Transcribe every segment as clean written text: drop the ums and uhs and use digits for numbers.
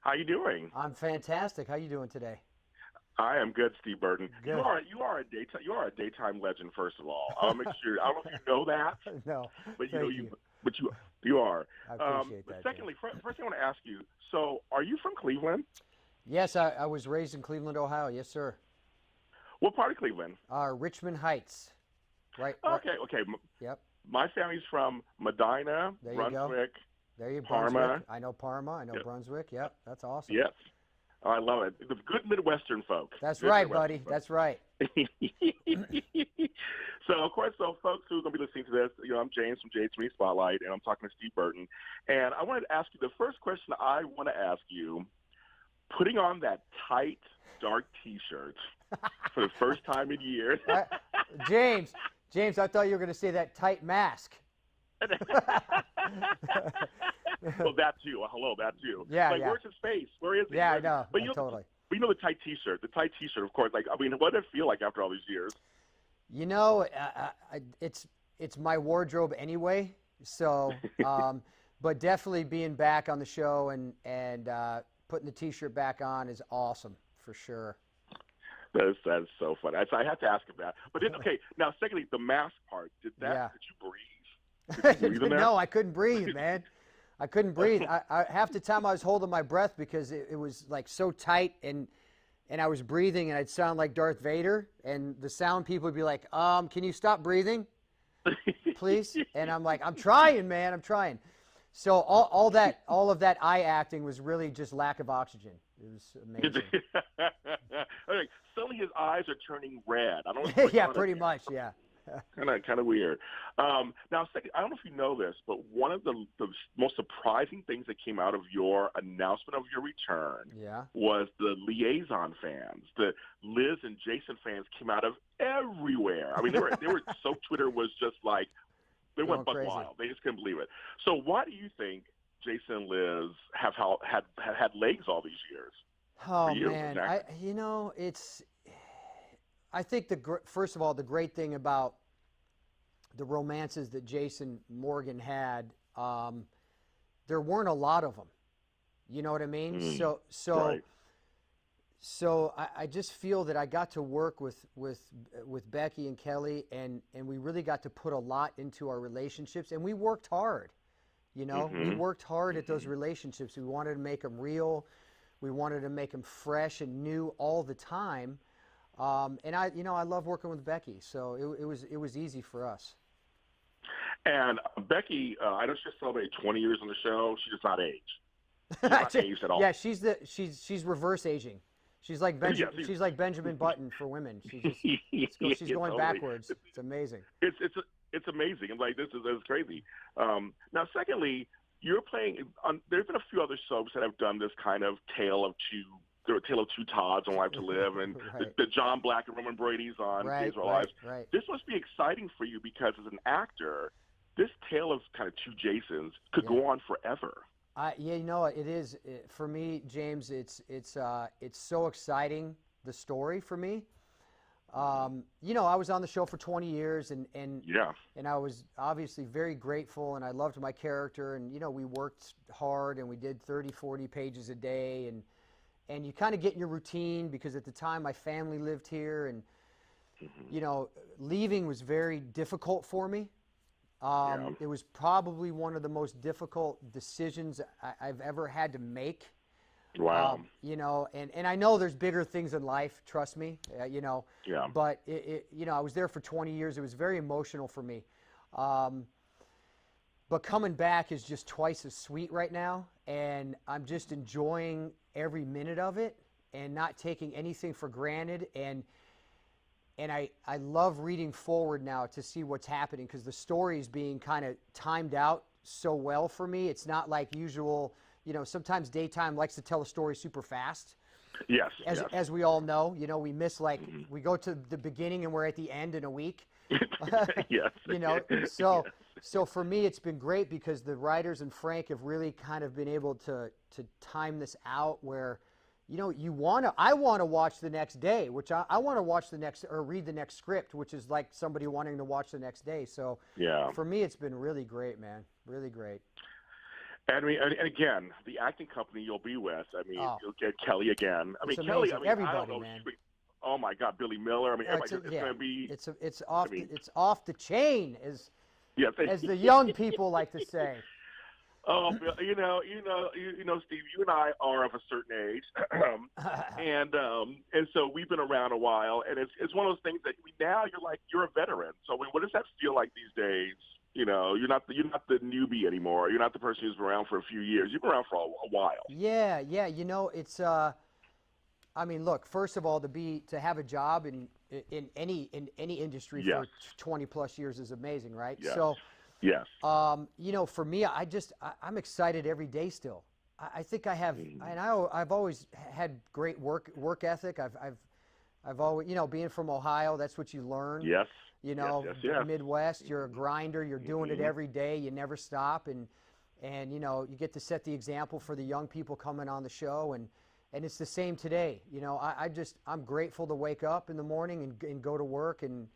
How you doing? I'm fantastic. How you doing today? I am good, Steve Burton. You Good. are a daytime legend. First of all, I'll make sure. I don't know if you know that, No, but you know thank you you. but you are. I appreciate But that, James. secondly, first thing I want to ask you. So, are you from Cleveland? Yes, I was raised in Cleveland, Ohio. Yes, sir. What part of Cleveland? Richmond Heights. Right, right. Okay, okay. Yep. My family's from Medina, There you go. Brunswick, There you Parma. Brunswick. I know Parma. I know Yep. Brunswick. Yep. That's awesome. Yes. Oh, I love it. The good Midwestern folk. That's Good right, Midwestern buddy. folk. That's right. So, of course, folks who are going to be listening to this, I'm James from JLJ Media Spotlight, and I'm talking to Steve Burton. And I wanted to ask you the first question I want to ask you: putting on that tight, dark T-shirt for the first time in years. I, James, James, I thought you were going to say that tight mask. Well, that too. Hello, that too. Yeah, Like, yeah. where's his face? Where is he? Yeah, I Where's he? know. But you know, Totally. but you know the tight T-shirt. The tight T-shirt, of course. Like, I mean, what did it feel like after all these years? You know, it's my wardrobe anyway. So, but definitely being back on the show and putting the T-shirt back on is awesome for sure. That's so funny. I have to ask him that. But then, okay, now secondly, the mask part. Yeah. Did you breathe? Did you breathe in that? No, I couldn't breathe, man. I couldn't breathe. Half the time I was holding my breath because it was like so tight and I was breathing and I'd sound like Darth Vader and the sound people would be like, can you stop breathing, please? And I'm like, I'm trying, man. I'm trying. So all of that eye acting was really just lack of oxygen. It was amazing. Okay, suddenly his eyes are turning red. I don't know what's going Yeah, on pretty there. much. Yeah. Kind of weird. Now, second, I don't know if you know this, but one of the most surprising things that came out of your announcement of your return Yeah. was the Liason fans. The Liz and Jason fans came out of everywhere. I mean, they were so Twitter was just like they Going went buck crazy. wild. They just couldn't believe it. So, why do you think Jason and Liz have had legs all these years? Oh For you, man, exactly. I think first of all, the great thing about the romances that Jason Morgan had, there weren't a lot of them. You know what I mean? Mm, So right. I just feel that I got to work with Becky and Kelly, and we really got to put a lot into our relationships, and we worked hard. You know, we Mm-hmm. worked hard at those Mm-hmm. relationships. We wanted to make them real. We wanted to make them fresh and new all the time. And I love working with Becky, so it was easy for us. And Becky, I know she just celebrated 20 years on the show. She does not age. She's not aged at Yeah, all. she's reverse aging. She's like Yeah, She's like Benjamin Button for women. She's yeah, going totally. backwards. It's amazing. It's it's it's amazing. I'm like, this is crazy. Now, secondly, you're playing. There's been a few other soaps that have done this kind of tale of two. There were Tale of Two Todds on Life to Live, and Right, the John Black and Roman Brady's on Days right, of Our right, Lives. right. This must be exciting for you because as an actor, this tale of kind of two Jasons could Yeah. go on forever. Yeah, you know, it is for me, James. It's so exciting, the story for me. You know, I was on the show for 20 years, Yeah. and I was obviously very grateful, and I loved my character, and you know, we worked hard, and we did 30, 40 pages a day, and you kind of get in your routine because at the time my family lived here, and Hmm. you know, leaving was very difficult for me. Yeah. It was probably one of the most difficult decisions I've ever had to make. Wow. You know, and I know there's bigger things in life, trust me, you know, Yeah. but you know, I was there for 20 years. It was very emotional for me. Um, but coming back is just twice as sweet right now, and I'm just enjoying every minute of it and not taking anything for granted. And I love reading forward now to see what's happening because the story is being kind of timed out so well for me. It's not like usual, you know, sometimes daytime likes to tell a story super fast. Yes. As, Yes. as we all know, you know, we miss like, Hmm. we go to the beginning and we're at the end in a week. Yes. You know, Yes. so for me, it's been great because the writers and Frank have really kind of been able to time this out where, you know, I want to watch the next day, which I want to watch the next or read the next script, which is like somebody wanting to watch the next day. So Yeah. for me, it's been really great, man. Really great. And I mean, and again, the acting company you'll be with. I mean, Oh, you'll get Kelly again. I it's mean, Kelly. I amazing. mean, I don't Everybody, know. man. Oh my God, Billy Miller. I mean, everybody. It's Yeah, going to be. it's I mean, it's off the chain, yeah. as the young people like to say. Oh, Steve, you and I are of a certain age, and so we've been around a while, and it's one of those things that now you're a veteran. So I mean, what does that feel like these days? You know, you're not the newbie anymore. You're not the person who's been around for a few years. You've been around for a while. Yeah, yeah. You know, it's. I mean, look. First of all, to have a job in any industry Yes. for 20 plus years is amazing, right? Yes. So. Yes. You know, for me, I'm excited every day still. I think I have, and I've always had great work ethic. I've always, being from Ohio, that's what you learn. Yes. You know, yes. Midwest, you're a grinder. You're doing it every day. You never stop, and you get to set the example for the young people coming on the show, and it's the same today. You know, I'm grateful to wake up in the morning and go to work and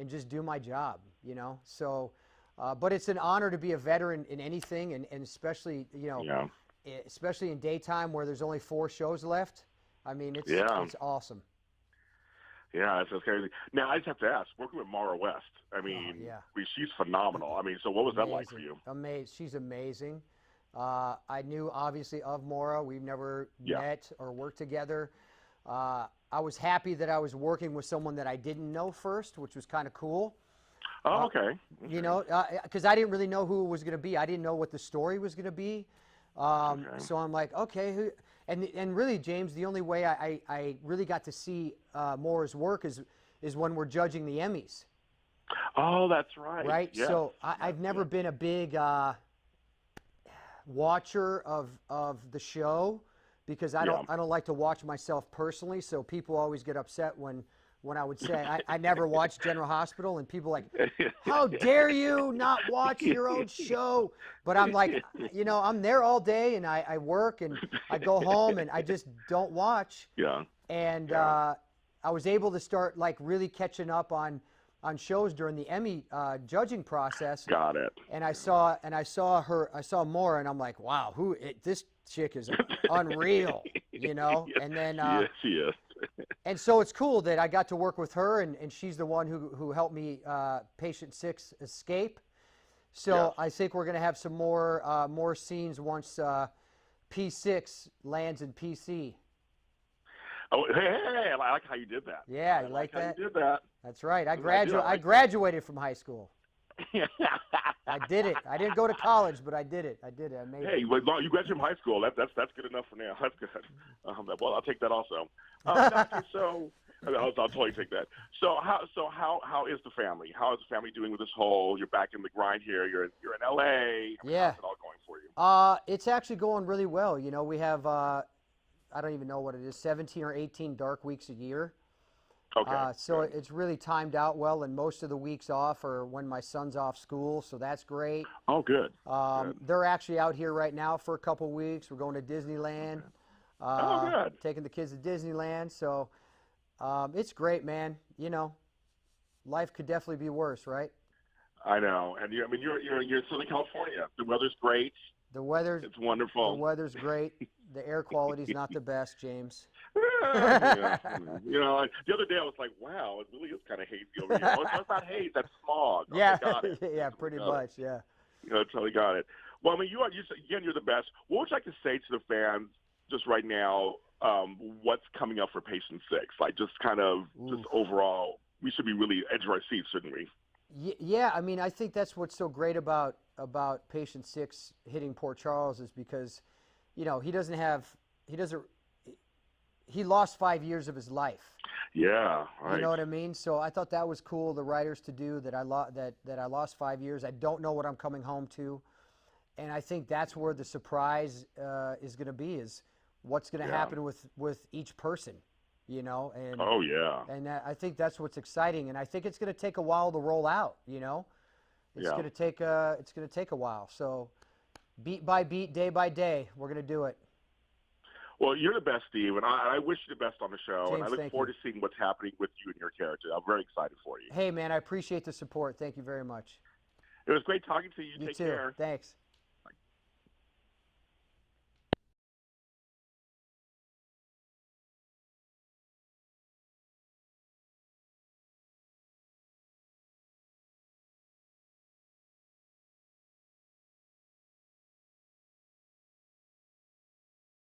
just do my job. You know, so. But it's an honor to be a veteran in anything, and especially, especially in daytime where there's only 4 shows left. I mean, it's awesome. Yeah, that's crazy. Now, I just have to ask, working with Mara West, I mean, she's phenomenal. I mean, so what was that like for you? She's amazing. I knew, obviously, of Maura. We've never met or worked together. I was happy that I was working with someone that I didn't know first, which was kind of cool. Oh, okay. You know, because I didn't really know who it was going to be. I didn't know what the story was going to be. So I'm like, okay. And really, James, the only way I really got to see Maura's work is when we're judging the Emmys. Oh, that's right. Right? Yes. So I've never been a big watcher of the show because I don't like to watch myself personally. So people always get upset when I would say I never watched General Hospital, and people like, how dare you not watch your own show? But I'm like, I'm there all day, and I work, and I go home, and I just don't watch. Yeah. And I was able to start like really catching up on shows during the Emmy judging process. Got it. And I saw Maura, and I'm like, wow, this chick is unreal, And then yes, she is. And so it's cool that I got to work with her, and she's the one who helped me Patient 6 escape. So I think we're going to have some more scenes once P6 lands in PC. Oh, hey, I like how you did that. Yeah, you like that? How you did that. That's right. I graduated from high school. I did it. I didn't go to college, but I did it. I made it. Hey, you graduated from high school. That's good enough for now. That's good. Well, I'll take that also. So I'll totally take that. So how is the family? How is the family doing with this whole? You're back in the grind here. You're in LA. Yeah. How's it all going for you? It's actually going really well. We have I don't even know what it is, 17 or 18 dark weeks a year. Okay. So it's really timed out well, and most of the weeks off are when my son's off school, so that's great. Oh, good. They're actually out here right now for a couple weeks. We're going to Disneyland. Good. Taking the kids to Disneyland, so it's great, man. Life could definitely be worse, right? I know, and you're in Southern California. The weather's great. It's wonderful. The weather's great. The air quality's not the best, James. Yeah. The other day I was like, wow, it really is kind of hazy over here. Oh, it's not haze, that's smog. Yeah, got it. yeah, pretty much, yeah. Totally got it. Well, I mean, you're the best. What would you like to say to the fans just right now? What's coming up for Patient 6? Like, just kind of, just overall, we should be really edge of our seats, shouldn't we? Yeah, I mean, I think that's what's so great about Patient 6 hitting Port Charles is because, he lost 5 years of his life. Yeah, right. You know what I mean? So I thought that was cool, the writers to do, that I lost 5 years. I don't know what I'm coming home to. And I think that's where the surprise is going to be, is what's going to happen with each person, And oh, yeah. And I think that's what's exciting. And I think it's going to take a while to roll out, It's going to take a while. So beat by beat, day by day, we're going to do it. Well, you're the best, Steve, and I wish you the best on the show, James, and I look forward to seeing what's happening with you and your character. I'm very excited for you. Hey, man, I appreciate the support. Thank you very much. It was great talking to you. You Take too. care. Thanks.